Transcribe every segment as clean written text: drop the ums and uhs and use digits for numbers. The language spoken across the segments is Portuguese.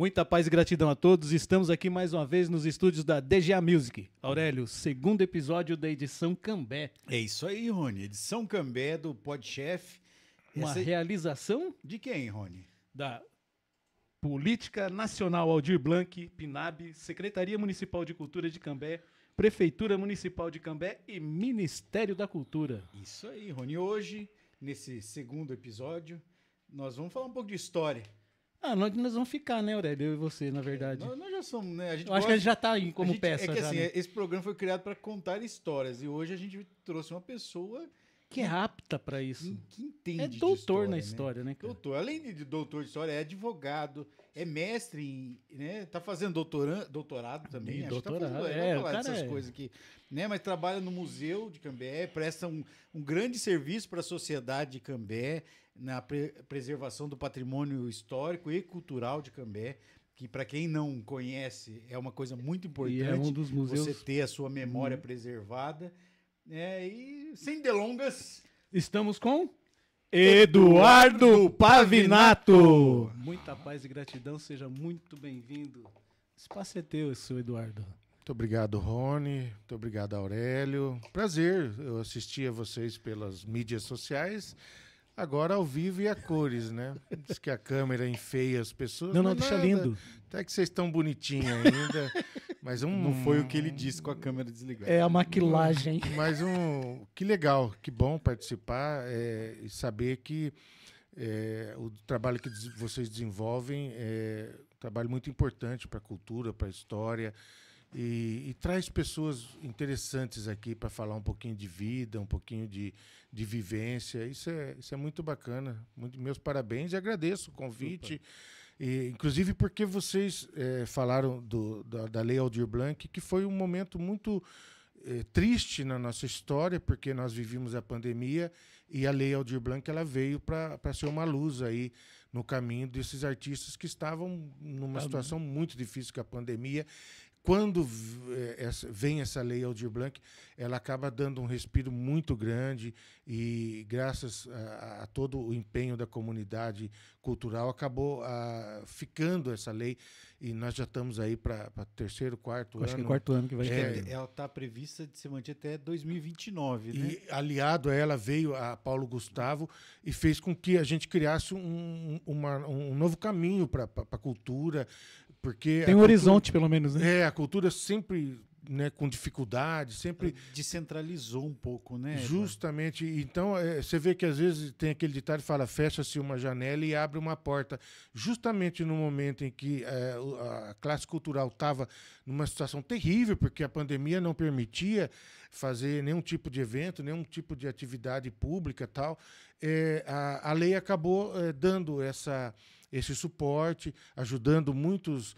Muita paz e gratidão a todos. Estamos aqui mais uma vez nos estúdios da DGA Music. Aurélio, segundo episódio da edição Cambé. É isso aí, Rony. Edição Cambé do Podchef. Uma realização de quem, Rony? Da Política Nacional Aldir Blanc, PNAB, Secretaria Municipal de Cultura de Cambé, Prefeitura Municipal de Cambé e Ministério da Cultura. Isso aí, Rony. Hoje, nesse segundo episódio, nós vamos falar um pouco de história. Nós vamos ficar, né, Aurélio? Eu e você, na verdade. Nós já somos, né? Eu acho que a gente já está aí como peça. É que já, assim, né? esse programa foi criado para contar histórias. E hoje a gente trouxe uma pessoa que é apta para isso. Que entende. É doutor na história, né, cara? Doutor. Além de doutor de história, é advogado, é mestre, né? Tá fazendo doutorado também. Doutorado, tá fazendo, falar dessas coisas aqui. Né? Mas trabalha no Museu de Cambé, presta um grande serviço para a sociedade de Cambé, na preservação do patrimônio histórico e cultural de Cambé, que para quem não conhece é uma coisa muito importante. E é um dos museus... Você ter a sua memória preservada. E sem delongas, estamos com Eduardo Pavinato. Muita paz e gratidão, seja muito bem-vindo. O espaço é teu, seu Eduardo. Muito obrigado, Rony. Muito obrigado, Aurélio. Prazer, eu assisti a vocês pelas mídias sociais. Agora ao vivo e a cores, né? Diz que a câmera enfeia as pessoas. Não, deixa lindo. Até que vocês estão bonitinhos ainda. Mas não foi o que ele disse com a câmera desligada. É a maquilagem. Mas que legal, que bom participar e saber que o trabalho que vocês desenvolvem é um trabalho muito importante para a cultura, para a história. E traz pessoas interessantes aqui para falar um pouquinho de vida, um pouquinho de vivência. Isso é muito bacana. Meus parabéns e agradeço o convite. Inclusive porque vocês falaram da Lei Aldir Blanc, que foi um momento muito triste na nossa história, porque nós vivimos a pandemia e a Lei Aldir Blanc ela veio para ser uma luz aí no caminho desses artistas que estavam numa situação muito difícil com a pandemia. Quando vem essa Lei Aldir Blanc, ela acaba dando um respiro muito grande e, graças a todo o empenho da comunidade cultural, acabou ficando essa lei e nós já estamos aí para terceiro, quarto ano. Acho que é quarto ano que vai ter. Ela está prevista de se manter até 2029, né? E aliado a ela veio a Paulo Gustavo e fez com que a gente criasse um novo caminho para a cultura. Porque tem um horizonte, pelo menos, né? A cultura sempre, né, com dificuldade, sempre... Descentralizou um pouco, né? Justamente. Então, você vê que às vezes tem aquele ditado que fala, fecha-se uma janela e abre uma porta. Justamente no momento em que a classe cultural estava numa situação terrível, porque a pandemia não permitia fazer nenhum tipo de evento, nenhum tipo de atividade pública e tal, a lei acabou dando esse suporte, ajudando muitas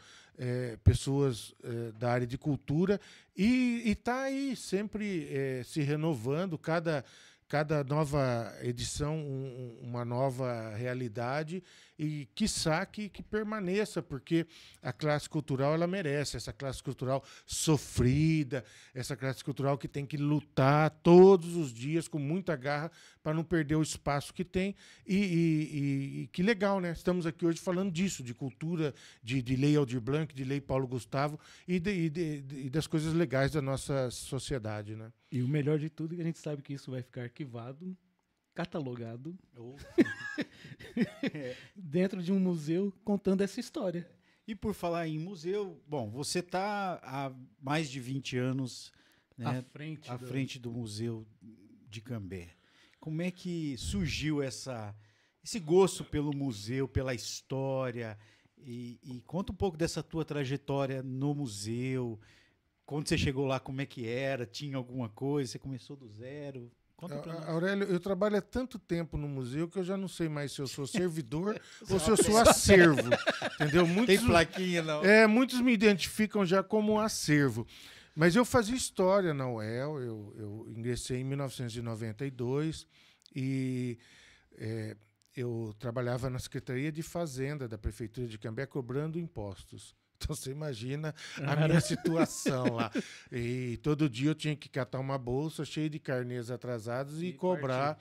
pessoas da área de cultura e está aí sempre se renovando, cada nova edição uma nova realidade e quiçá que permaneça, porque a classe cultural ela merece, essa classe cultural sofrida, essa classe cultural que tem que lutar todos os dias com muita garra para não perder o espaço que tem e que legal, né? Estamos aqui hoje falando disso, de cultura, de Lei Aldir Blanc, de Lei Paulo Gustavo e das coisas legais da nossa sociedade, né? E o melhor de tudo é que a gente sabe que isso vai ficar arquivado, catalogado, dentro de um museu contando essa história. E por falar em museu, bom, você está há mais de 20 anos, né, à frente do Museu de Cambé. Como é que surgiu esse gosto pelo museu, pela história? E conta um pouco dessa tua trajetória no museu. Quando você chegou lá, como é que era? Tinha alguma coisa? Você começou do zero? Conta pra nós. Aurélio, eu trabalho há tanto tempo no museu que eu já não sei mais se eu sou servidor ou se eu sou acervo. Entendeu? Tem plaquinha, não? Muitos me identificam já como acervo. Mas eu fazia história na UEL, eu ingressei em 1992 e eu trabalhava na Secretaria de Fazenda da Prefeitura de Cambé cobrando impostos. Então você imagina a minha situação lá. E todo dia eu tinha que catar uma bolsa cheia de carnês atrasados e cobrar.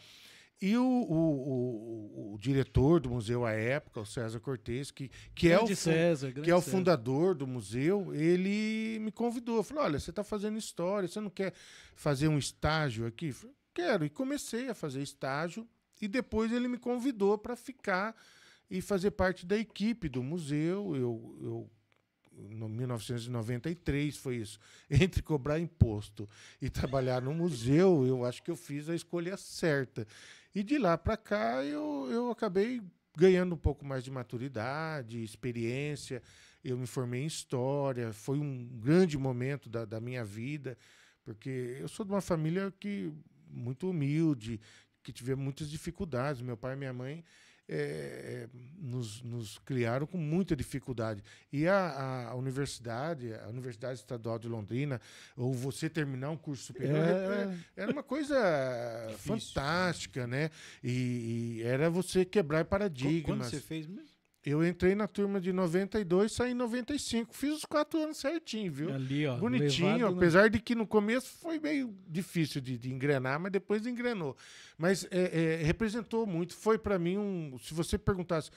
E o diretor do museu à época, o César Cortez, que é o fundador do museu, ele me convidou. Falou, olha, você está fazendo história, você não quer fazer um estágio aqui? Eu falei, quero. E comecei a fazer estágio. E depois ele me convidou para ficar e fazer parte da equipe do museu. Eu em 1993 foi isso. Entre cobrar imposto e trabalhar no museu, eu acho que eu fiz a escolha certa. E de lá para cá eu acabei ganhando um pouco mais de maturidade, experiência. Eu me formei em História. Foi um grande momento da minha vida, porque eu sou de uma família muito humilde, que tive muitas dificuldades. Meu pai e minha mãe nos criaram com muita dificuldade. E a Universidade Estadual de Londrina, ou você terminar um curso superior, era uma coisa fantástica, né? E era você quebrar paradigmas. Quando você fez mesmo? Eu entrei na turma de 92, saí em 95. Fiz os 4 anos certinho, viu? Ali, ó, bonitinho, apesar de que no começo foi meio difícil de engrenar, mas depois engrenou. Mas representou muito. Foi para mim Se você perguntasse,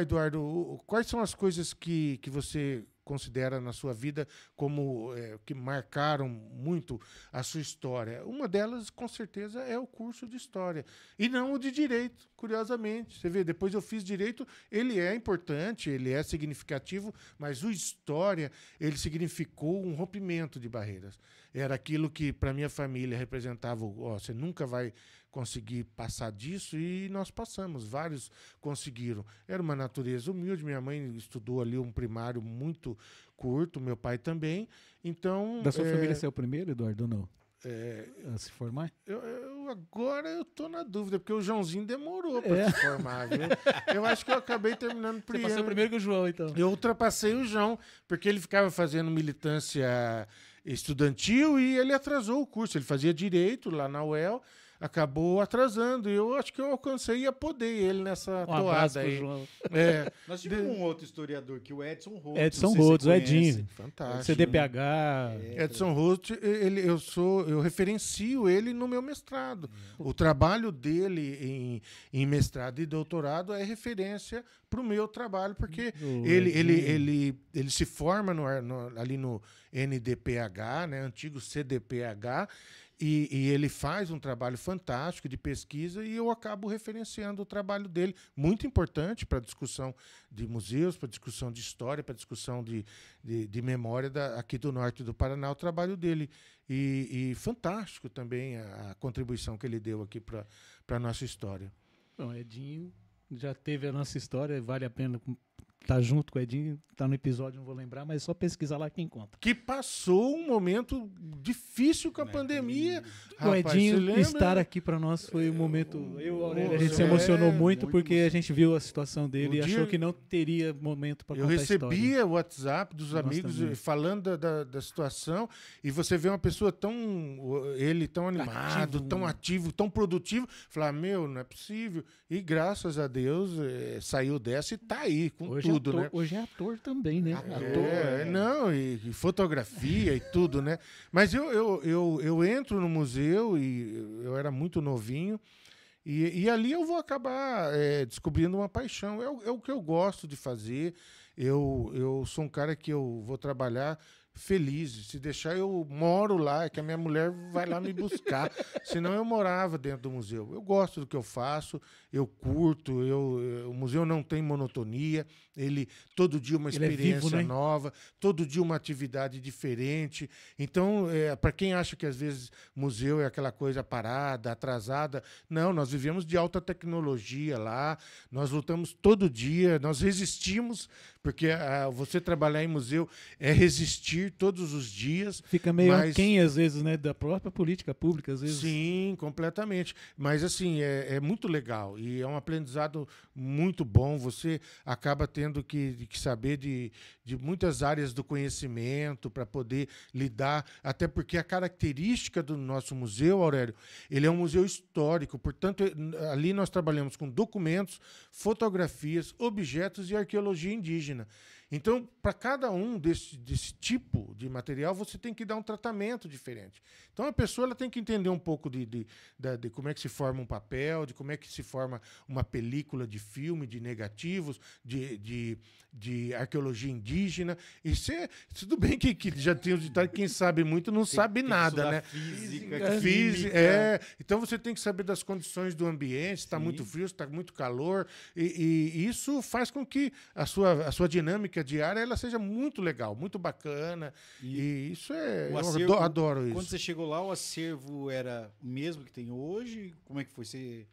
Eduardo, quais são as coisas que você considera na sua vida como que marcaram muito a sua história? Uma delas, com certeza, é o curso de História. E não o de Direito, curiosamente. Você vê, depois eu fiz Direito, ele é importante, ele é significativo, mas o História, ele significou um rompimento de barreiras. Era aquilo que, para minha família, representava, você nunca vai conseguir passar disso, e nós passamos, vários conseguiram. Era uma natureza humilde, minha mãe estudou ali um primário muito curto, meu pai também, então... Da sua família você é o primeiro, Eduardo, ou não? A se formar? Agora eu tô na dúvida, porque o Joãozinho demorou para se formar, viu? Eu acho que eu acabei terminando primeiro. Você passou primeiro que o João, então. Eu ultrapassei o João, porque ele ficava fazendo militância estudantil e ele atrasou o curso. Ele fazia Direito lá na UEL, acabou atrasando. E eu acho que eu alcancei e apodei ele nessa toada aí. João. Nós tivemos um outro historiador, que o Edson Rhodes. Edson Rhodes, o Edinho. Fantástico. CDPH. Edson Rhodes, eu referencio ele no meu mestrado. O trabalho dele em mestrado e doutorado é referência para o meu trabalho, porque ele se forma ali no NDPH, né, antigo CDPH, e ele faz um trabalho fantástico de pesquisa, e eu acabo referenciando o trabalho dele, muito importante para a discussão de museus, para a discussão de história, para a discussão de memória aqui do norte do Paraná, o trabalho dele. E fantástico também a contribuição que ele deu aqui para a nossa história. Bom, Edinho já teve a nossa história, vale a pena estar junto com o Edinho, está no episódio, não vou lembrar, mas é só pesquisar lá que encontra. Que passou um momento difícil com a pandemia. O Edinho estar aqui para nós foi um momento... a gente se emocionou muito porque a gente viu a situação dele e achou que não teria momento para contar a história. Eu recebia o WhatsApp dos amigos falando da situação, e você vê uma pessoa tão animado, tão ativo, tão produtivo, falar, não é possível. E graças a Deus saiu dessa e está aí com tudo. Né? Hoje é ator também, né? E fotografia e tudo, né? Mas eu entro no museu, e eu era muito novinho, e ali eu vou acabar descobrindo uma paixão. É o que eu gosto de fazer. Eu sou um cara que eu vou trabalhar feliz. Se deixar, eu moro lá, que a minha mulher vai lá me buscar. Senão eu morava dentro do museu. Eu gosto do que eu faço, eu curto, o museu não tem monotonia, todo dia uma experiência nova, todo dia uma atividade diferente. Então, para quem acha que às vezes museu é aquela coisa parada, atrasada, não, nós vivemos de alta tecnologia lá, nós lutamos todo dia, nós resistimos, porque você trabalhar em museu é resistir todos os dias. Fica meio aquém, às vezes, né, da própria política pública, às vezes. Sim, completamente. Mas, assim, é muito legal e é um aprendizado muito bom. Você acaba tendo que saber de muitas áreas do conhecimento para poder lidar, até porque a característica do nosso museu, Aurélio, ele é um museu histórico, portanto, ali nós trabalhamos com documentos, fotografias, objetos e arqueologia indígena. Então, para cada um desse tipo de material, você tem que dar um tratamento diferente. Então, a pessoa ela tem que entender um pouco de como é que se forma um papel, de como é que se forma uma película de filme, de negativos, de arqueologia indígena. E tudo bem que já tem os ditados, quem sabe muito não sabe nada, né? Física. Então, você tem que saber das condições do ambiente, se está muito frio, se está muito calor. E isso faz com que a sua dinâmica diária ela seja muito legal, muito bacana. E isso eu adoro isso. Quando você chegou lá, o acervo era o mesmo que tem hoje? Como é que foi?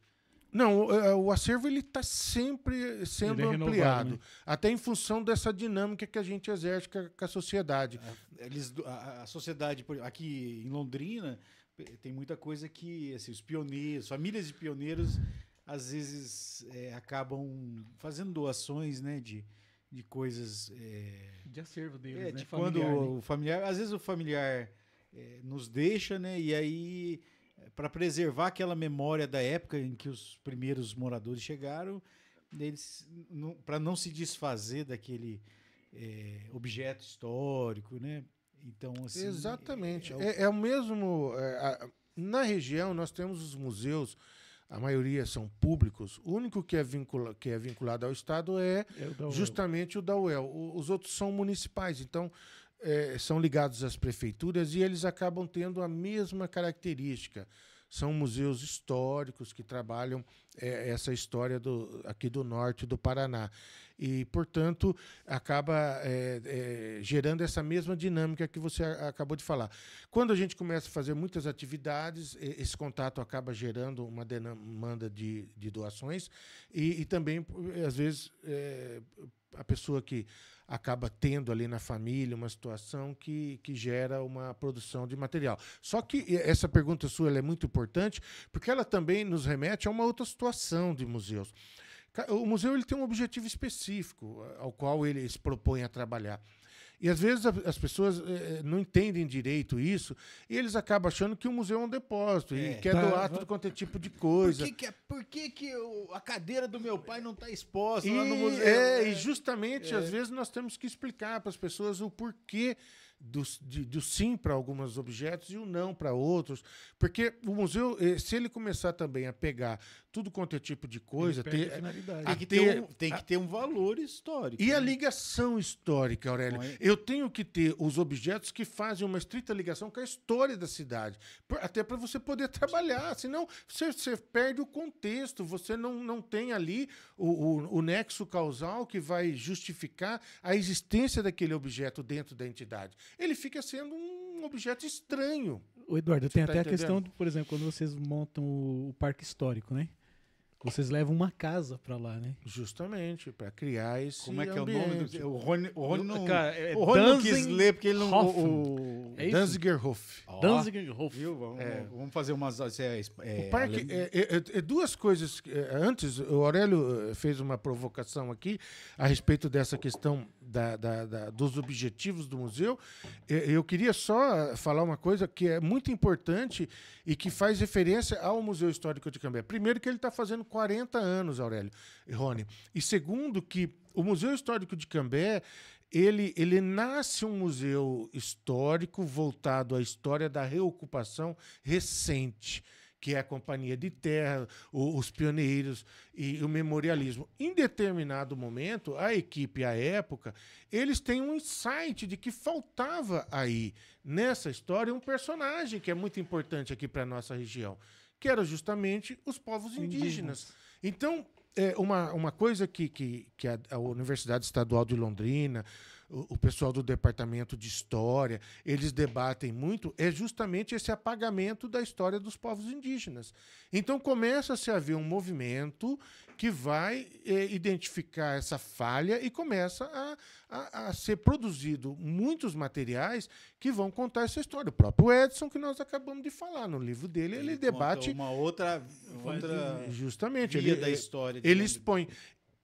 Não, o acervo ele está sempre sendo ampliado, né? Até em função dessa dinâmica que a gente exerce com a sociedade. A sociedade, aqui em Londrina, tem muita coisa que assim, os pioneiros, famílias de pioneiros, às vezes acabam fazendo doações, né, de coisas... de acervo deles, né? De quando o familiar... Às vezes o familiar nos deixa, né? E aí, para preservar aquela memória da época em que os primeiros moradores chegaram, para não se desfazer daquele objeto histórico, né? Então, assim... Exatamente. É o mesmo... na região, nós temos os museus. A maioria são públicos. O único que é vinculado ao Estado é justamente o da UEL. Os outros são municipais, então são ligados às prefeituras e eles acabam tendo a mesma característica. São museus históricos que trabalham essa história aqui do norte do Paraná. E, portanto, acaba gerando essa mesma dinâmica que você acabou de falar. Quando a gente começa a fazer muitas atividades, esse contato acaba gerando uma demanda de doações e também, às vezes, a pessoa que acaba tendo ali na família uma situação que gera uma produção de material. Só que essa pergunta sua ela é muito importante porque ela também nos remete a uma outra situação de museus. O museu ele tem um objetivo específico ao qual ele se propõe a trabalhar. E, às vezes, as pessoas não entendem direito isso e eles acabam achando que o museu é um depósito e quer doar tudo quanto é tipo de coisa. Por que a cadeira do meu pai não está exposta lá no museu? E justamente, às vezes, nós temos que explicar para as pessoas o porquê do sim para alguns objetos e o não para outros. Porque o museu, se ele começar também a pegar tudo quanto é tipo de coisa... Tem que ter um valor histórico. E a ligação histórica, Aurélio. Eu tenho que ter os objetos que fazem uma estrita ligação com a história da cidade. Até para você poder trabalhar. Senão, você perde o contexto. Você não tem ali o nexo causal que vai justificar a existência daquele objeto dentro da entidade. Ele fica sendo um objeto estranho. O Eduardo, tem até a questão, por exemplo, quando vocês montam o parque histórico, né? Vocês levam uma casa para lá, né? Justamente, para criar esse Como é que ambiente. é o nome? O Rony não, o Rony não quis ler, porque ele não... Danzigerhof. Danzigerhof. Vamos fazer umas... o parque duas coisas. Antes, o Aurélio fez uma provocação aqui a respeito dessa questão dos objetivos do museu. Eu queria só falar uma coisa que é muito importante e que faz referência ao Museu Histórico de Cambé. Primeiro, que ele está fazendo 40 anos, Aurélio e Rony. E segundo, que o Museu Histórico de Cambé ele nasce um museu histórico voltado à história da reocupação recente, que é a Companhia de Terra, os pioneiros e o memorialismo. Em determinado momento, a equipe, à época, eles têm um insight de que faltava aí, nessa história, um personagem que é muito importante aqui para a nossa região, que era justamente os povos indígenas. Então, uma coisa que a Universidade Estadual de Londrina, o pessoal do Departamento de História, eles debatem muito, é justamente esse apagamento da história dos povos indígenas. Então começa-se a haver um movimento que vai identificar essa falha e começa a ser produzido muitos materiais que vão contar essa história. O próprio Edson, que nós acabamos de falar, no livro dele, ele debate... uma outra justamente, via da história. Ele expõe...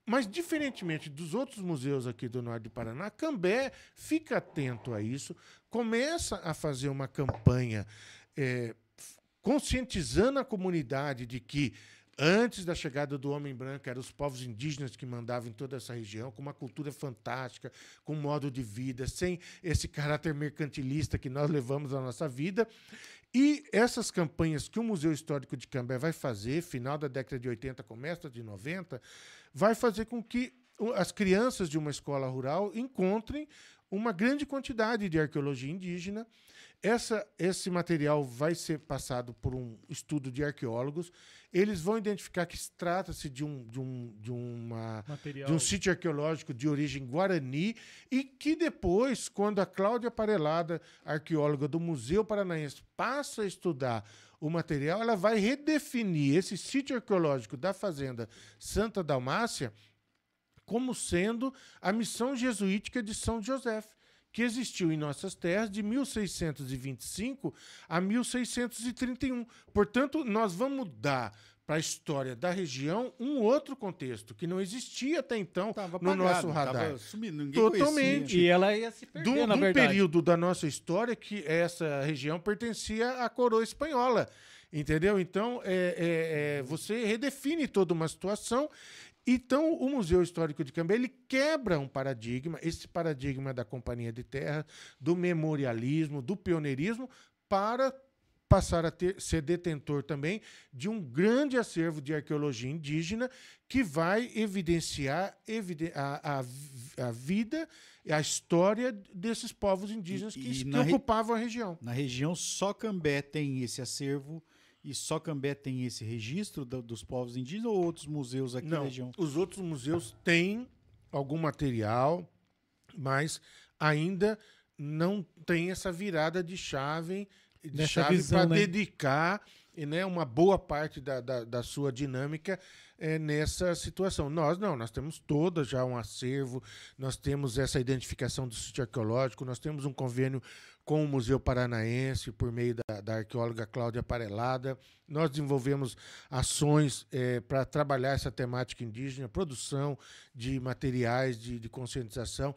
Mas, diferentemente dos outros museus aqui do norte do Paraná, Cambé fica atento a isso, começa a fazer uma campanha conscientizando a comunidade de que Antes da chegada do homem branco, eram os povos indígenas que mandavam em toda essa região, com uma cultura fantástica, com um modo de vida, sem esse caráter mercantilista que nós levamos à nossa vida. E essas campanhas que o Museu Histórico de Cambé vai fazer, final da década de 80, começo de 90, vai fazer com que as crianças de uma escola rural encontrem uma grande quantidade de arqueologia indígena. Esse material vai ser passado por um estudo de arqueólogos. Eles vão identificar que trata-se de um sítio arqueológico de origem guarani e que depois, quando a Cláudia Parelada, arqueóloga do Museu Paranaense, passa a estudar o material, ela vai redefinir esse sítio arqueológico da Fazenda Santa Dalmácia como sendo a missão jesuítica de São José, que existiu em nossas terras de 1625 a 1631. Portanto, nós vamos dar para a história da região um outro contexto que não existia até então no nosso radar. Sumindo, totalmente. Conhecia. E ela ia se perder, na verdade. Período da nossa história que essa região pertencia à coroa espanhola. Entendeu? Então, você redefine toda uma situação. Então, o Museu Histórico de Cambé, ele quebra um paradigma, esse paradigma da companhia de terra, do memorialismo, do pioneirismo, para passar a ser detentor também de um grande acervo de arqueologia indígena que vai evidenciar a vida e a história desses povos indígenas que ocupavam a região. Na região, só Cambé tem esse acervo. E só Cambé tem esse registro dos povos indígenas ou outros museus aqui na região? Os outros museus têm algum material, mas ainda não tem essa virada de chave para dedicar uma boa parte da sua dinâmica nessa situação. Nós temos toda já um acervo, nós temos essa identificação do sítio arqueológico, nós temos um convênio com o Museu Paranaense, por meio da arqueóloga Cláudia Parelada. Nós desenvolvemos ações para trabalhar essa temática indígena, produção de materiais de conscientização.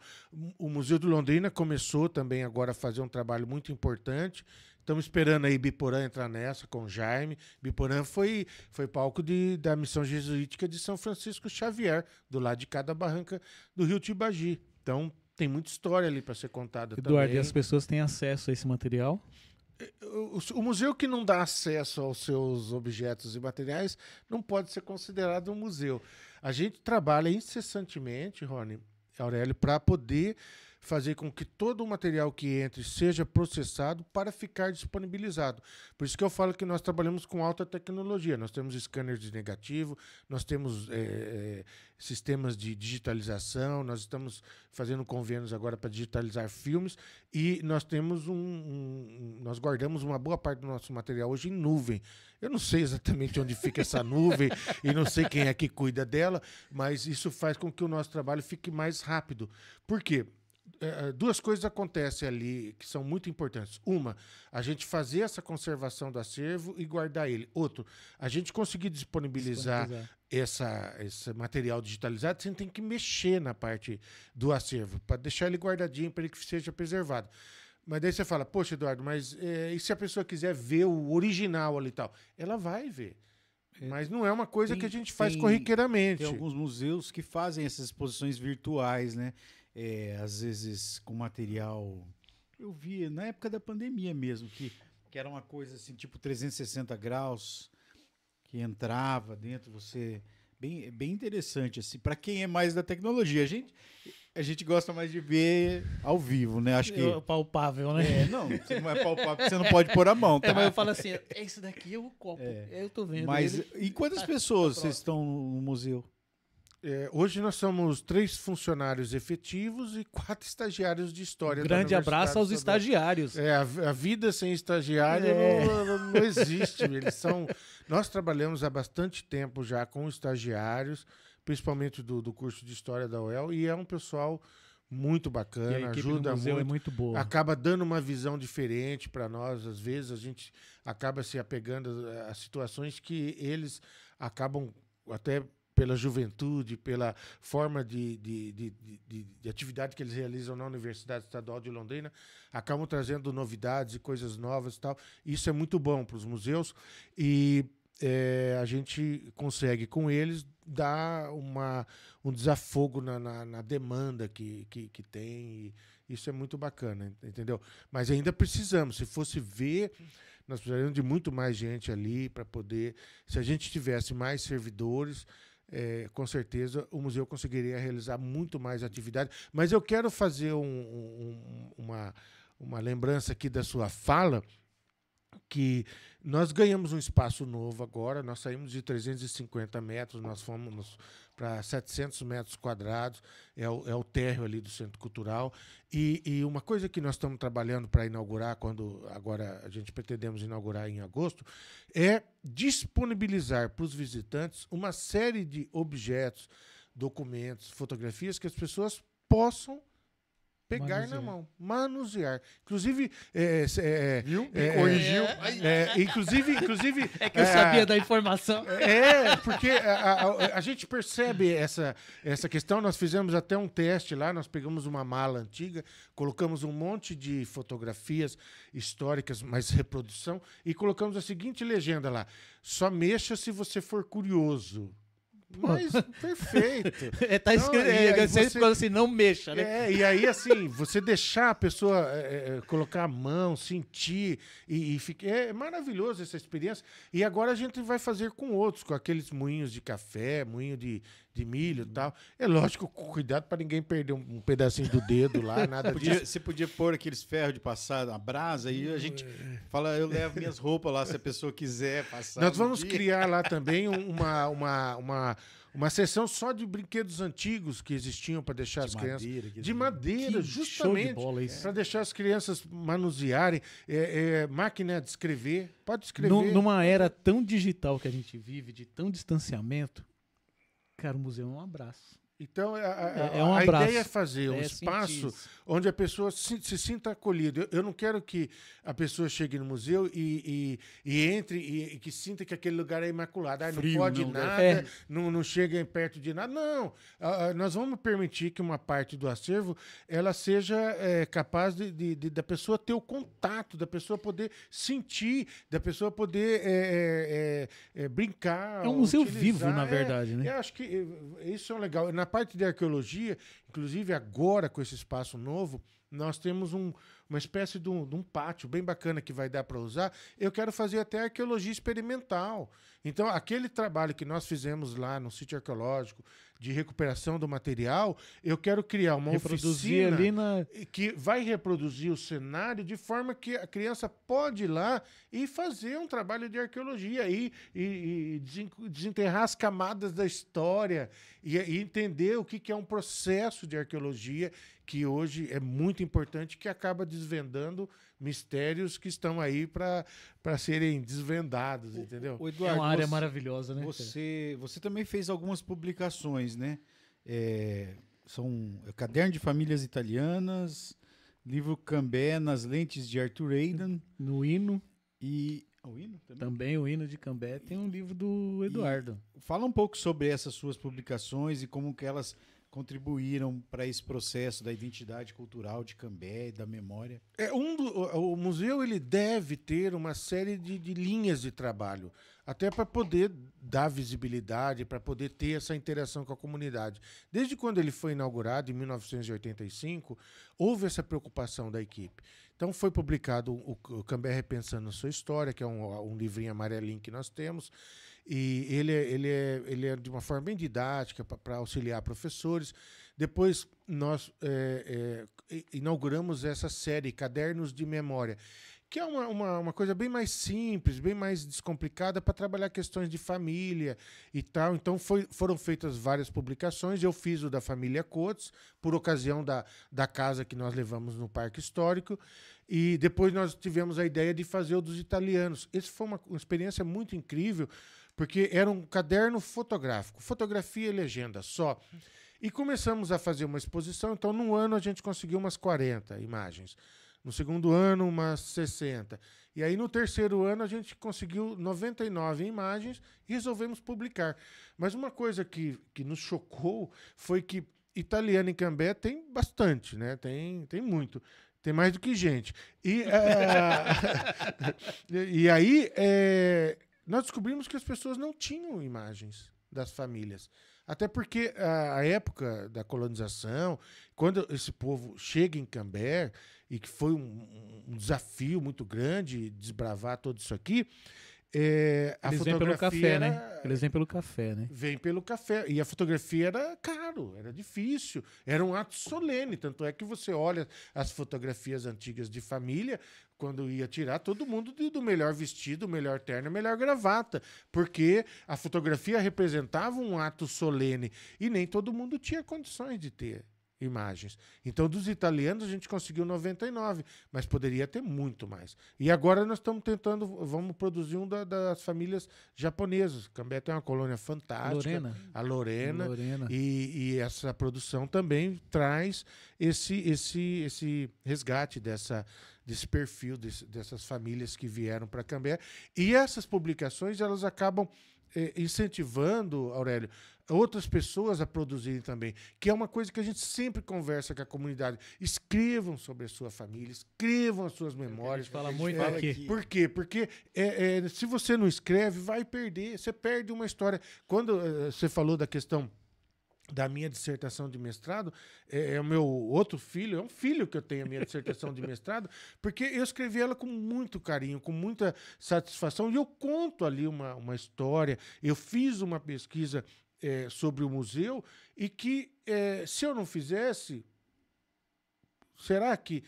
O Museu de Londrina começou também agora a fazer um trabalho muito importante. Estamos esperando aí Biporã entrar nessa com o Jaime. Biporã foi palco da missão jesuítica de São Francisco Xavier, do lado de cada barranca do Rio Tibagi. Então, tem muita história ali para ser contada também. Eduardo, e as pessoas têm acesso a esse material? O museu que não dá acesso aos seus objetos e materiais não pode ser considerado um museu. A gente trabalha incessantemente, Rony, Aurélio, para poder fazer com que todo o material que entre seja processado para ficar disponibilizado. Por isso que eu falo que nós trabalhamos com alta tecnologia. Nós temos scanners de negativo, nós temos sistemas de digitalização, nós estamos fazendo convênios agora para digitalizar filmes e nós temos nós guardamos uma boa parte do nosso material hoje em nuvem. Eu não sei exatamente onde fica essa nuvem e não sei quem é que cuida dela, mas isso faz com que o nosso trabalho fique mais rápido. Por quê? Duas coisas acontecem ali que são muito importantes. Uma, a gente fazer essa conservação do acervo e guardar ele. Outro, a gente conseguir disponibilizar esse material digitalizado sem ter que mexer na parte do acervo, para deixar ele guardadinho, para ele que seja preservado. Mas daí você fala, poxa, Eduardo, mas e se a pessoa quiser ver o original ali e tal? Ela vai ver. Mas não é uma coisa que a gente faz corriqueiramente. Tem alguns museus que fazem essas exposições virtuais, né? Às vezes com material... Eu vi na época da pandemia mesmo, que era uma coisa assim, tipo 360 graus, que entrava dentro, você... Bem interessante, assim, para quem é mais da tecnologia. A gente gosta mais de ver ao vivo, né? Acho que... palpável, né? Não, você não é palpável, você não pode pôr a mão, tá? Mas eu falo assim, esse daqui é o copo, eu tô vendo. Mas e quantas pessoas vocês estão no museu? Hoje nós somos 3 funcionários efetivos e 4 estagiários de história. Grande abraço aos estagiários. A vida sem estagiário não existe. Nós trabalhamos há bastante tempo já com estagiários, principalmente do curso de História da UEL, e é um pessoal muito bacana, ajuda muito, é muito boa. Acaba dando uma visão diferente para nós. Às vezes a gente acaba se apegando a situações que eles acabam até... pela juventude, pela forma de atividade que eles realizam na Universidade Estadual de Londrina, acabam trazendo novidades e coisas novas e tal. Isso é muito bom para os museus. E a gente consegue com eles dar um desafogo na demanda que tem. E isso é muito bacana, entendeu? Mas ainda precisamos. Se fosse ver, nós precisaríamos de muito mais gente ali para poder... Se a gente tivesse mais servidores, com certeza o museu conseguiria realizar muito mais atividade. Mas eu quero fazer uma lembrança aqui da sua fala, que nós ganhamos um espaço novo agora, nós saímos de 350 metros, nós fomos para 700 metros quadrados, é o térreo ali do Centro Cultural, e uma coisa que nós estamos trabalhando para inaugurar, agora a gente pretendemos inaugurar em agosto, é disponibilizar para os visitantes uma série de objetos, documentos, fotografias que as pessoas possam pegar na mão, manusear. Inclusive, viu? Corrigiu. Inclusive... É que eu sabia da informação. Porque a gente percebe essa questão. Nós fizemos até um teste lá, nós pegamos uma mala antiga, colocamos um monte de fotografias históricas, mas reprodução, e colocamos a seguinte legenda lá: só mexa se você for curioso. Mas, perfeito. Tá escrito, você falou assim, não mexa, né? E aí, assim, você deixar a pessoa colocar a mão, sentir, e fica, é maravilhoso essa experiência. E agora a gente vai fazer com outros, com aqueles moinhos de café, moinho de milho e tal. É lógico, cuidado para ninguém perder um pedacinho do dedo lá, nada disso. Você podia pôr aqueles ferros de passar na brasa, e a gente fala, eu levo minhas roupas lá, se a pessoa quiser passar. Nós vamos criar lá também uma sessão só de brinquedos antigos que existiam para deixar as crianças... De madeira, justamente, para deixar as crianças manusearem. Máquina de escrever, pode escrever. Numa era tão digital que a gente vive, de tão distanciamento, cara, o museu é um abraço. Então, um abraço. A ideia é fazer um espaço onde a pessoa se sinta acolhida. Eu não quero que a pessoa chegue no museu e entre e que sinta que aquele lugar é imaculado. Frio, não pode nada, não chega perto de nada. Não, nós vamos permitir que uma parte do acervo ela seja capaz da pessoa ter o contato, da pessoa poder sentir, da pessoa poder brincar. É um museu vivo, na verdade, né? Eu acho que isso é legal. Na parte de arqueologia, inclusive agora com esse espaço novo, nós temos uma espécie de um pátio bem bacana que vai dar para usar. Eu quero fazer até arqueologia experimental. Então, aquele trabalho que nós fizemos lá no sítio arqueológico de recuperação do material, eu quero criar uma oficina que vai reproduzir o cenário de forma que a criança pode ir lá e fazer um trabalho de arqueologia e desenterrar as camadas da história e entender o que é um processo de arqueologia que hoje é muito importante, que acaba desvendando mistérios que estão aí para serem desvendados, entendeu? Eduardo, é uma área maravilhosa, né? Você também fez algumas publicações, né? São Caderno de Famílias Italianas, livro Cambé nas lentes de Arthur Aidan. No Hino. E o Hino também o Hino de Cambé tem um livro do Eduardo. Fala um pouco sobre essas suas publicações e como que elas contribuíram para esse processo da identidade cultural de Cambé e da memória. O museu ele deve ter uma série de linhas de trabalho, até para poder dar visibilidade, para poder ter essa interação com a comunidade. Desde quando ele foi inaugurado, em 1985, houve essa preocupação da equipe. Então foi publicado o Cambé Repensando a Sua História, que é um livrinho amarelinho que nós temos, e ele é de uma forma bem didática para auxiliar professores. Depois nós inauguramos essa série Cadernos de Memória, que é uma coisa bem mais simples, bem mais descomplicada para trabalhar questões de família e tal. Então foram feitas várias publicações. Eu fiz o da família Coates, por ocasião da casa que nós levamos no Parque Histórico. E depois nós tivemos a ideia de fazer o dos italianos. Essa foi uma experiência muito incrível, porque era um caderno fotográfico, fotografia e legenda só. E começamos a fazer uma exposição. Então, num ano, a gente conseguiu umas 40 imagens. No segundo ano, umas 60. E aí, no terceiro ano, a gente conseguiu 99 imagens e resolvemos publicar. Mas uma coisa que nos chocou foi que italiano em Cambé tem bastante, né? Tem muito. Tem mais do que gente. E aí, nós descobrimos que as pessoas não tinham imagens das famílias. Até porque a época da colonização, quando esse povo chega em Cambé, e que foi um desafio muito grande desbravar tudo isso aqui, eles vêm pelo café, né? Eles vêm pelo café, né? Vem pelo café. E a fotografia era caro, era difícil, era um ato solene. Tanto é que você olha as fotografias antigas de família, quando ia tirar, todo mundo do melhor vestido, melhor terno, melhor gravata. Porque a fotografia representava um ato solene e nem todo mundo tinha condições de ter imagens. Então, dos italianos, a gente conseguiu 99, mas poderia ter muito mais. E agora nós estamos tentando, vamos produzir um das famílias japonesas. Cambé tem uma colônia fantástica. A Lorena. E essa produção também traz esse resgate desse perfil, dessas famílias que vieram para Cambé. E essas publicações, elas acabam incentivando, Aurélio, outras pessoas a produzirem também, que é uma coisa que a gente sempre conversa com a comunidade. Escrevam sobre a sua família, escrevam as suas memórias. Fala muito aqui. Por quê? Porque se você não escreve, vai perder. Você perde uma história. Quando você falou da questão da minha dissertação de mestrado, é o meu outro filho, é um filho que eu tenho a minha dissertação de mestrado, porque eu escrevi ela com muito carinho, com muita satisfação, e eu conto ali uma história. Eu fiz uma pesquisa sobre o museu e que, se eu não fizesse, será que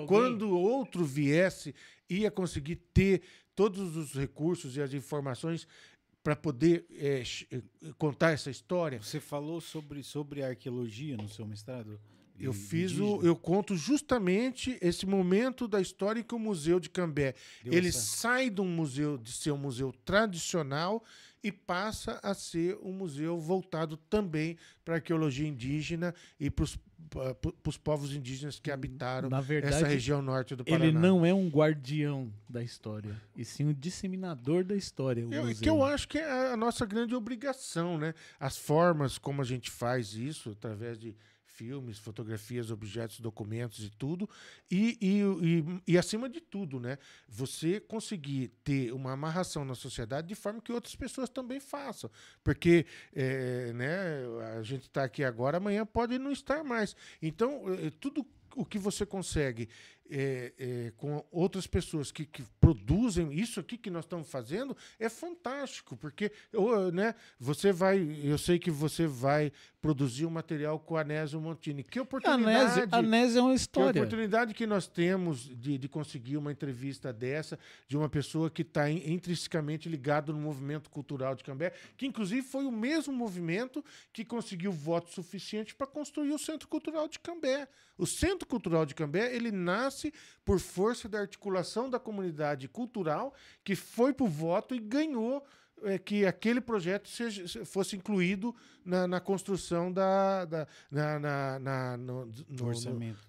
quando outro viesse, ia conseguir ter todos os recursos e as informações para poder contar essa história? Você falou sobre arqueologia no seu mestrado? Eu conto justamente esse momento da história em que o Museu de Cambé sai de ser um museu tradicional e passa a ser um museu voltado também para a arqueologia indígena e para os povos indígenas que habitaram essa região norte do Paraná. Ele não é um guardião da história, e sim um disseminador da história. Que eu acho que é a nossa grande obrigação, né? As formas como a gente faz isso, através de filmes, fotografias, objetos, documentos e tudo, e acima de tudo, né, você conseguir ter uma amarração na sociedade de forma que outras pessoas também façam, porque né, a gente está aqui agora, amanhã pode não estar mais. Então, tudo o que você consegue com outras pessoas que produzem isso aqui que nós estamos fazendo é fantástico, porque né, eu sei que você vai produzir um material com a Anésio Montini. Que oportunidade! Anésio é uma história. Que oportunidade que nós temos de conseguir uma entrevista dessa, de uma pessoa que está intrinsecamente ligada no movimento cultural de Cambé, que inclusive foi o mesmo movimento que conseguiu voto suficiente para construir o Centro Cultural de Cambé. O Centro Cultural de Cambé, ele nasce por força da articulação da comunidade cultural, que foi para o voto e ganhou que aquele projeto fosse incluído na construção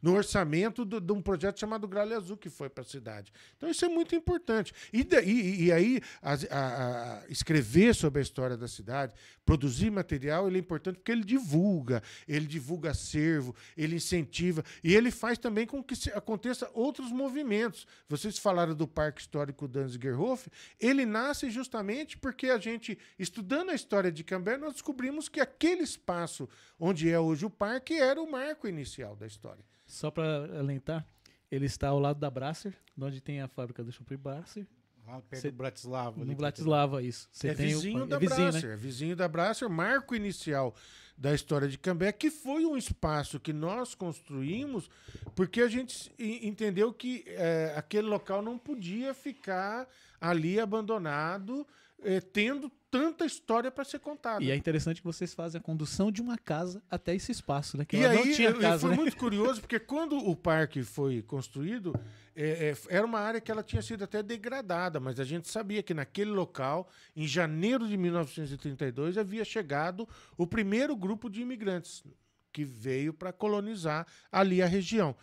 no orçamento de um projeto chamado Gralha Azul, que foi para a cidade. Então, isso é muito importante. E aí, escrever sobre a história da cidade, produzir material, ele é importante porque ele divulga acervo, ele incentiva, e ele faz também com que aconteça outros movimentos. Vocês falaram do Parque Histórico Danzigerhof, ele nasce justamente porque a gente, estudando a história de Cambé, nós descobrimos que aquele espaço onde é hoje o parque era o marco inicial da história. Só para alentar, ele está ao lado da Brasser, onde tem a fábrica do Chopp Brasser. Lá perto do Bratislava. No Bratislava, isso. Vizinho da Brasser, né? Vizinho da Brasser, marco inicial da história de Cambé, que foi um espaço que nós construímos porque a gente entendeu que aquele local não podia ficar ali abandonado, tendo tanta história para ser contada. E é interessante que vocês fazem a condução de uma casa até esse espaço, né? Que e aí, não tinha casa, foi né? muito curioso, porque quando o parque foi construído, era uma área que ela tinha sido até degradada, mas a gente sabia que naquele local, em janeiro de 1932, havia chegado o primeiro grupo de imigrantes que veio para colonizar ali a região.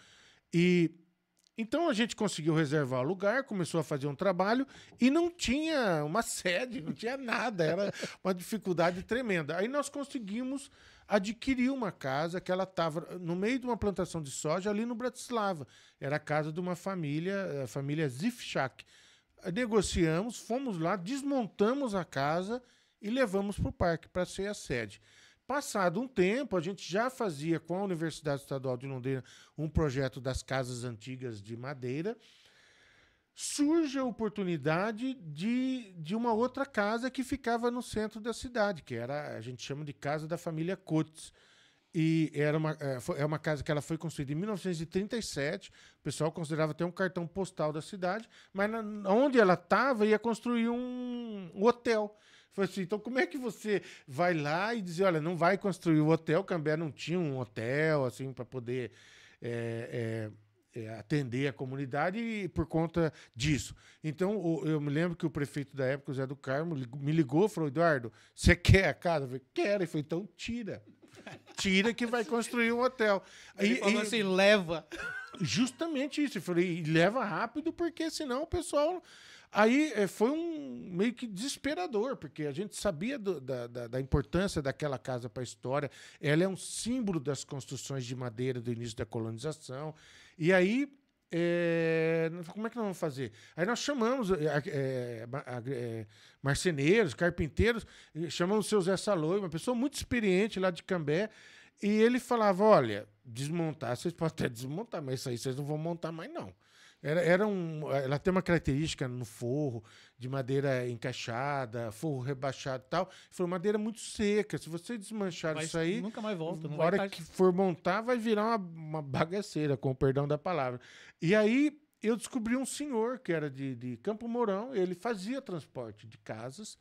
Então a gente conseguiu reservar o lugar, começou a fazer um trabalho e não tinha uma sede, não tinha nada, era uma dificuldade tremenda. Aí nós conseguimos adquirir uma casa que ela estava no meio de uma plantação de soja ali no Bratislava. Era a casa de uma família, a família Zifchak. negociamos, fomos lá, desmontamos a casa e levamos para o parque para ser a sede. Passado um tempo, a gente já fazia com a Universidade Estadual de Londrina um projeto das casas antigas de madeira. Surge a oportunidade de uma outra casa que ficava no centro da cidade, que era, a gente chama de Casa da Família Coates. E é uma casa que ela foi construída em 1937, o pessoal considerava até um cartão postal da cidade, mas onde ela estava ia construir um hotel. Foi assim, então como é que você vai lá e dizer, olha, não vai construir o hotel, Cambé não tinha um hotel assim para poder atender a comunidade e por conta disso. Então, eu me lembro que o prefeito da época, o Zé do Carmo, me ligou e falou, Eduardo, você quer a casa? Eu falei, quero. Ele falou, então tira. Tira que vai construir um hotel. Ele falou assim, leva. Justamente isso. Eu falei, leva rápido, porque senão o pessoal... Aí foi meio que desesperador, porque a gente sabia da importância daquela casa para a história. Ela é um símbolo das construções de madeira do início da colonização. E aí, como é que nós vamos fazer? Aí nós chamamos marceneiros, carpinteiros, chamamos o seu Zé Saloi, uma pessoa muito experiente lá de Cambé, e ele falava, olha, desmontar, vocês podem até desmontar, mas isso aí vocês não vão montar mais não. Ela tem uma característica no forro, de madeira encaixada, forro rebaixado e tal. Foi madeira muito seca. Se você desmanchar isso aí, nunca mais volta. Na hora que for montar, vai virar uma bagaceira, com o perdão da palavra. E aí eu descobri um senhor que era de Campo Mourão, ele fazia transporte de casas.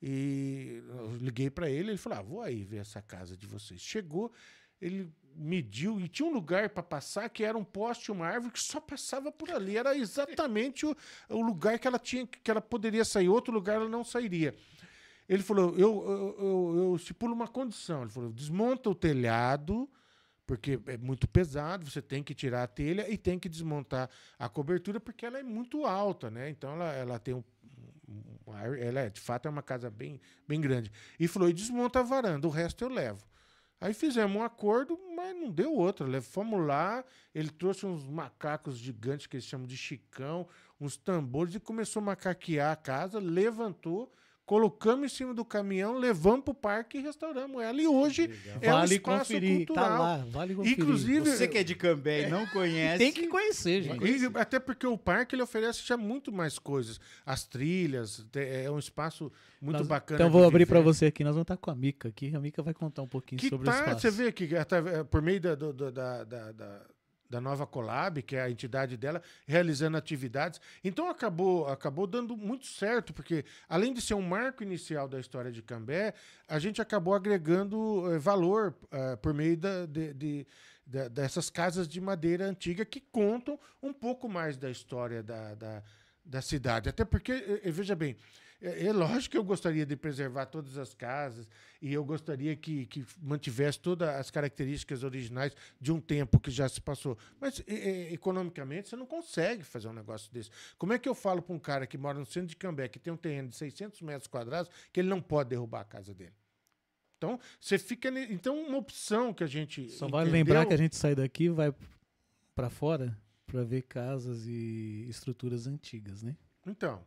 E eu liguei para ele falou, vou aí ver essa casa de vocês. Chegou, ele mediu e tinha um lugar para passar que era um poste, uma árvore que só passava por ali. Era exatamente o lugar que ela poderia sair. Outro lugar ela não sairia. Ele falou, eu estipulo uma condição. Ele falou, desmonta o telhado, porque é muito pesado, você tem que tirar a telha e tem que desmontar a cobertura, porque ela é muito alta, né? Então ela tem ela de fato é uma casa bem, bem grande. E falou, e desmonta a varanda, o resto eu levo. Aí fizemos um acordo, mas não deu outra. Fomos lá, ele trouxe uns macacos gigantes, que eles chamam de chicão, uns tambores, e começou a macaquear a casa, levantou, colocamos em cima do caminhão, levamos para o parque e restauramos ela. E hoje um espaço cultural. Tá lá, vale conferir. Inclusive, você que é de Cambé e não conhece... Tem que conhecer, gente. Até porque o parque ele oferece já muito mais coisas. As trilhas, é um espaço muito bacana. Então vou abrir para você aqui, nós vamos estar com a Mica aqui. A Mica vai contar um pouquinho sobre o espaço. Você vê que por meio da Nova Colab, que é a entidade dela, realizando atividades. Então acabou dando muito certo, porque além de ser um marco inicial da história de Cambé, a gente acabou agregando valor por meio dessas casas de madeira antiga que contam um pouco mais da história da cidade. Até porque, veja bem, é lógico que eu gostaria de preservar todas as casas e eu gostaria que mantivesse todas as características originais de um tempo que já se passou. Mas, economicamente, você não consegue fazer um negócio desse. Como é que eu falo para um cara que mora no centro de Cambé, que tem um terreno de 600 metros quadrados, que ele não pode derrubar a casa dele? Então, você fica... Então, uma opção que a gente Só vale lembrar que a gente sai daqui e vai para fora para ver casas e estruturas antigas, né? Então,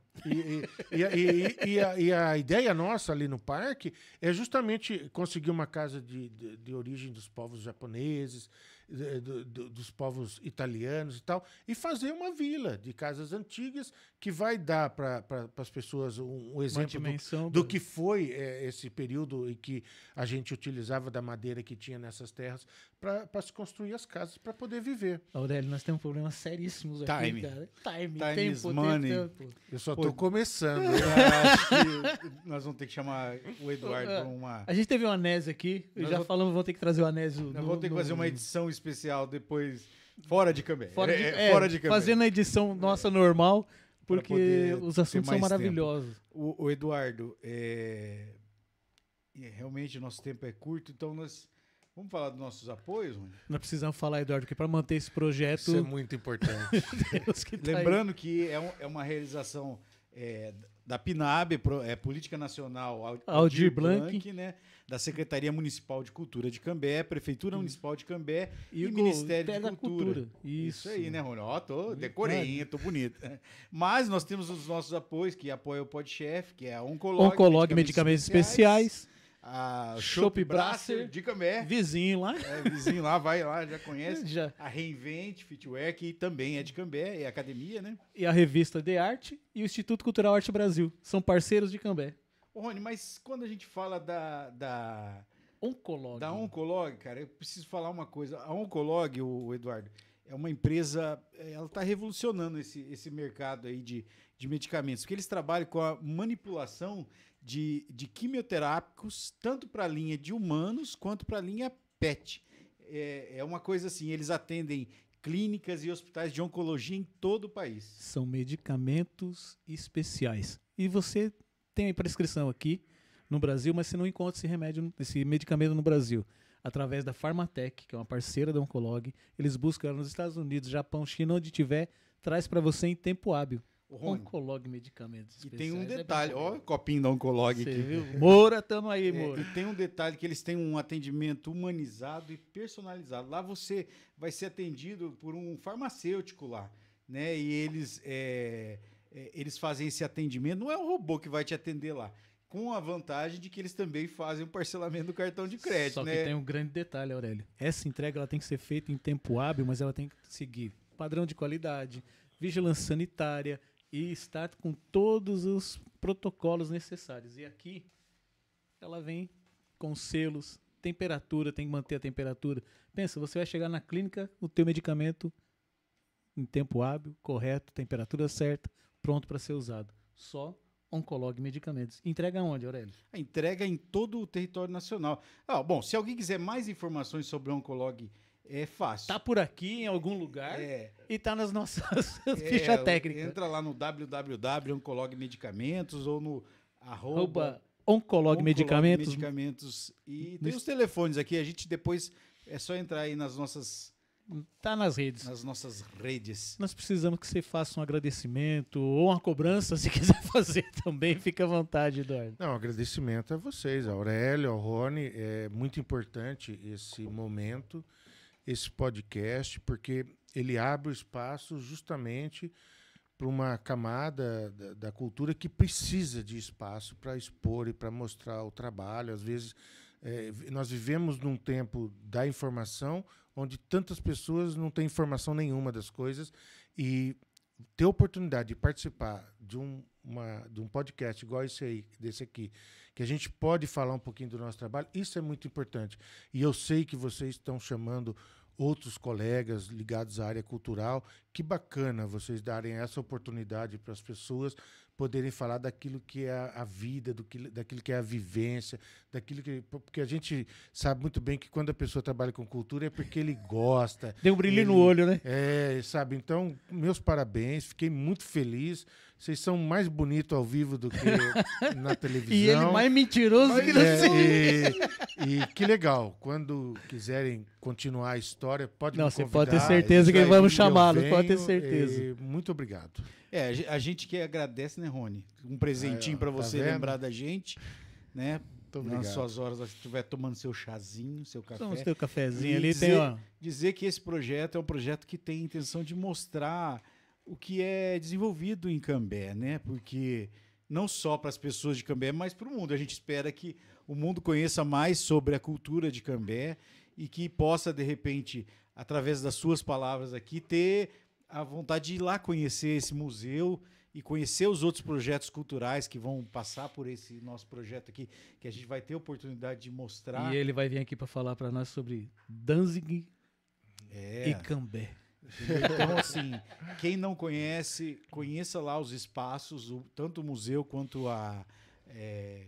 e a ideia nossa ali no parque é justamente conseguir uma casa de origem dos povos japoneses, dos povos italianos e tal, e fazer uma vila de casas antigas que vai dar para as pessoas um exemplo do que foi esse período em que a gente utilizava da madeira que tinha nessas terras para se construir as casas para poder viver. Aurélio, nós temos problemas seríssimos aqui, cara. Time, tempo, money. Eu só estou começando. Eu acho que nós vamos ter que chamar o Eduardo para uma... A gente teve o Anésio aqui, falamos, vamos ter que trazer o Anésio. Nós vamos ter que fazer uma edição especial depois, fora de Cambé. Fora de Cambé. Fazendo a edição nossa normal, porque os assuntos são maravilhosos. O Eduardo, realmente nosso tempo é curto, então nós... Vamos falar dos nossos apoios, Rony? Nós precisamos falar, Eduardo, porque para manter esse projeto... Isso é muito importante. Lembrando que é uma realização da PNAB, Política Nacional Aldir Blanc, né? Da Secretaria Municipal de Cultura de Cambé, Prefeitura Municipal de Cambé e Ministério da Cultura. Isso aí, né, Rony? Decorei, tô bonito. Mas nós temos os nossos apoios, que apoia o Podchef, que é a Oncolog Medicamentos Especiais. A Chopp Brasser de Cambé. Vizinho lá. Vizinho lá, vai lá, já conhece. Já. A Reinvent Fitwear, que também é de Cambé, é academia, né? E a revista De Arte e o Instituto Cultural Arte Brasil. São parceiros de Cambé. Ô, Rony, mas quando a gente fala da Oncolog. Da Oncolog, cara, eu preciso falar uma coisa. A Oncolog, o Eduardo, é uma empresa, ela está revolucionando esse mercado aí de medicamentos, porque eles trabalham com a manipulação de quimioterápicos, tanto para a linha de humanos quanto para a linha PET. É uma coisa assim, eles atendem clínicas e hospitais de oncologia em todo o país. São medicamentos especiais. E você tem a prescrição aqui no Brasil, mas você não encontra esse medicamento no Brasil. Através da Pharmatec, que é uma parceira da Oncolog, eles buscam nos Estados Unidos, Japão, China, onde tiver, traz para você em tempo hábil. Oncolog Medicamentos Especiais. E tem um detalhe, ó, copinho da Oncolog aqui. Viu? Moura, tamo aí, Moura. E tem um detalhe que eles têm um atendimento humanizado e personalizado. Lá você vai ser atendido por um farmacêutico lá, né? E eles fazem esse atendimento, não é um robô que vai te atender lá, com a vantagem de que eles também fazem o parcelamento do cartão de crédito. Só que tem um grande detalhe, Aurélio. Essa entrega ela tem que ser feita em tempo hábil, mas ela tem que seguir padrão de qualidade, vigilância sanitária e estar com todos os protocolos necessários. E aqui ela vem com selos, temperatura, tem que manter a temperatura. Pensa, você vai chegar na clínica, o teu medicamento em tempo hábil, correto, temperatura certa, pronto para ser usado. Só Oncolog Medicamentos. Entrega onde, Aurélio? A entrega em todo o território nacional. Bom, se alguém quiser mais informações sobre o Oncolog, é fácil. Tá por aqui em algum lugar e tá nas nossas fichas técnicas. Entra lá no www.oncologmedicamentos ou no Oncolog Medicamentos. E tem os telefones aqui, a gente depois é só entrar aí nas nossas... Tá nas redes. Nas nossas redes. Nós precisamos que você faça um agradecimento ou uma cobrança, se quiser fazer também, fica à vontade, Eduardo. Não, agradecimento a vocês, a Aurélio, ao Rony. É muito importante esse momento, esse podcast, porque ele abre o espaço justamente para uma camada da cultura que precisa de espaço para expor e para mostrar o trabalho. Às vezes, nós vivemos num tempo da informação, onde tantas pessoas não têm informação nenhuma das coisas, e ter a oportunidade de participar de um podcast igual desse aqui, que a gente pode falar um pouquinho do nosso trabalho, isso é muito importante. E eu sei que vocês estão chamando outros colegas ligados à área cultural. Que bacana vocês darem essa oportunidade para as pessoas poderem falar daquilo que é a vida, daquilo que é a vivência, porque a gente sabe muito bem que quando a pessoa trabalha com cultura é porque ele gosta. Tem um brilho no olho, né? Sabe? Então, meus parabéns, fiquei muito feliz. Vocês são mais bonitos ao vivo do que na televisão. E ele mais mentiroso que e que legal. Quando quiserem continuar a história, pode me convidar. Você pode ter certeza que vamos chamá-lo, pode ter certeza. Muito obrigado. A gente que agradece, né, Rony? Um presentinho para você lembrar da gente, né? Nas suas horas, se estiver tomando seu chazinho, seu café. Toma o seu cafezinho ali. Dizer que esse projeto é um projeto que tem a intenção de mostrar o que é desenvolvido em Cambé, né? Porque não só para as pessoas de Cambé, mas para o mundo. A gente espera que o mundo conheça mais sobre a cultura de Cambé e que possa, de repente, através das suas palavras aqui, ter a vontade de ir lá conhecer esse museu e conhecer os outros projetos culturais que vão passar por esse nosso projeto aqui, que a gente vai ter a oportunidade de mostrar. E ele vai vir aqui para falar para nós sobre Danzig e Cambé. Então, assim, quem não conhece, conheça lá os espaços, tanto o museu quanto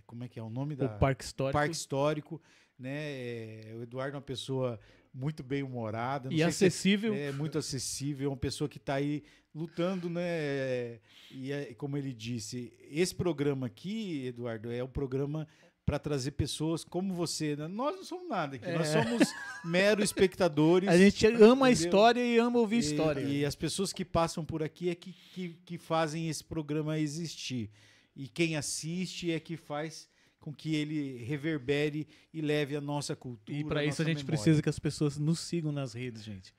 como é que é o nome o Parque Histórico. Parque Histórico, né? O Eduardo é uma pessoa muito bem humorada. E acessível. Muito acessível, uma pessoa que está aí lutando, né? E como ele disse, esse programa aqui, Eduardo, é um programa para trazer pessoas como você. Né? Nós não somos nada aqui, nós somos meros espectadores. A gente ama a história e ama ouvir história. E as pessoas que passam por aqui é que fazem esse programa existir. e quem assiste é que faz com que ele reverbere e leve a nossa cultura. E para isso a gente memória. precisa que as pessoas nos sigam nas redes, gente.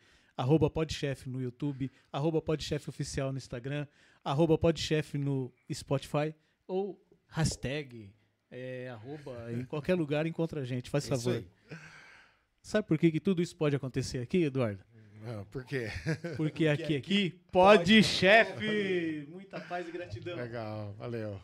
@podchef no YouTube, @podchefOficial no Instagram, @podchef no Spotify ou hashtag, em qualquer lugar encontra a gente, faz favor. Aí. Sabe por que tudo isso pode acontecer aqui, Eduardo? Não, por quê? Porque aqui pode chefe! Muita paz e gratidão. Legal, valeu.